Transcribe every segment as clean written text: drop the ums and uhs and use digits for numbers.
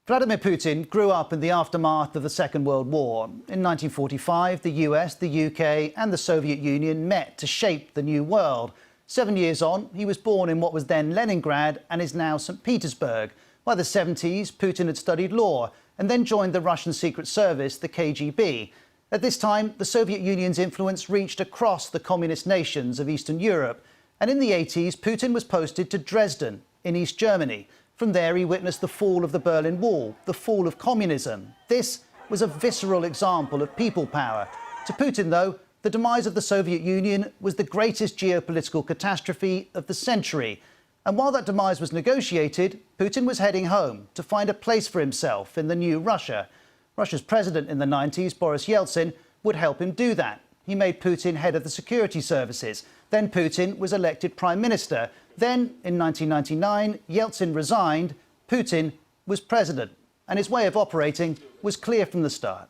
Vladimir Putin grew up in the aftermath of the Second World War. In 1945, the US, the UK and the Soviet Union met to shape the new world. 7 years on, he was born in what was then Leningrad and is now St Petersburg. By the 70s, Putin had studied law and then joined the Russian Secret Service, the KGB. At this time, the Soviet Union's influence reached across the communist nations of Eastern Europe. And in the 80s, Putin was posted to Dresden in East Germany. From there, he witnessed the fall of the Berlin Wall, the fall of communism. This was a visceral example of people power. To Putin, though, the demise of the Soviet Union was the greatest geopolitical catastrophe of the century. And while that demise was negotiated, Putin was heading home to find a place for himself in the new Russia. Russia's president in the 90s, Boris Yeltsin, would help him do that. He made Putin head of the security services. Then Putin was elected prime minister. Then, in 1999, Yeltsin resigned. Putin was president. And his way of operating was clear from the start.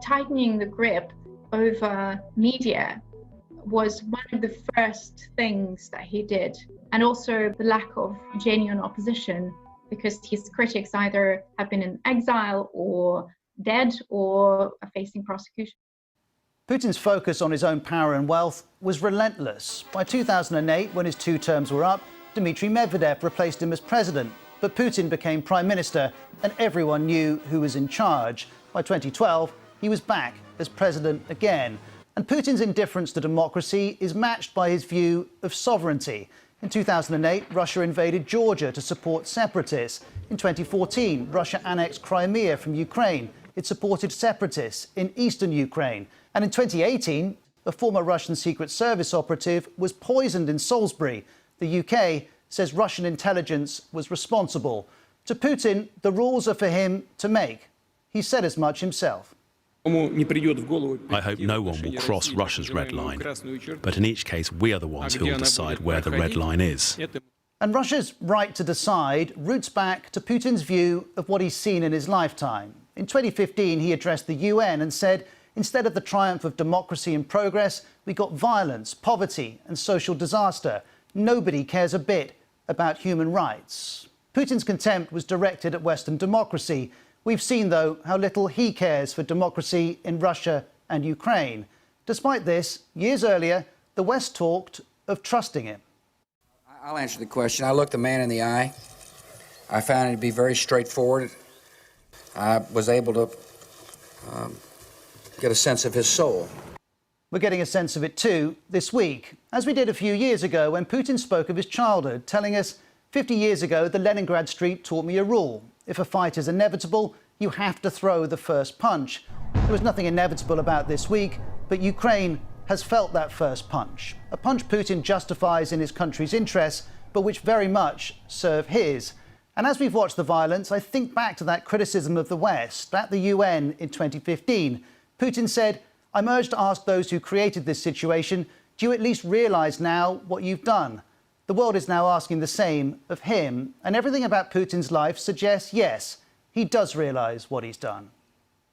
Tightening the grip over media was one of the first things that he did. And also the lack of genuine opposition, because his critics either have been in exile or dead or are facing prosecution. Putin's focus on his own power and wealth was relentless. By 2008, when his 2 terms were up, Dmitry Medvedev replaced him as president. But Putin became prime minister and everyone knew who was in charge. By 2012, he was back as president again. And Putin's indifference to democracy is matched by his view of sovereignty. In 2008, Russia invaded Georgia to support separatists. In 2014, Russia annexed Crimea from Ukraine. It supported separatists in eastern Ukraine. And in 2018, a former Russian Secret Service operative was poisoned in Salisbury. The UK says Russian intelligence was responsible. To Putin, the rules are for him to make. He said as much himself. I hope no one will cross Russia's red line, but in each case we are the ones who will decide where the red line is. And Russia's right to decide roots back to Putin's view of what he's seen in his lifetime. In 2015, he addressed the UN and said, instead of the triumph of democracy and progress, we got violence, poverty and social disaster. Nobody cares a bit about human rights. Putin's contempt was directed at Western democracy. We've seen, though, how little he cares for democracy in Russia and Ukraine. Despite this, years earlier, the West talked of trusting him. I'll answer the question. I looked the man in the eye. I found it to be very straightforward. I was able to get a sense of his soul. We're getting a sense of it too this week, as we did a few years ago when Putin spoke of his childhood, telling us, 50 years ago, the Leningrad street taught me a rule. If a fight is inevitable, you have to throw the first punch. There was nothing inevitable about this week, but Ukraine has felt that first punch. A punch Putin justifies in his country's interests, but which very much serve his. And as we've watched the violence, I think back to that criticism of the West at the UN in 2015. Putin said, I'm urged to ask those who created this situation, do you at least realise now what you've done? The world is now asking the same of him, and everything about Putin's life suggests, yes, he does realise what he's done.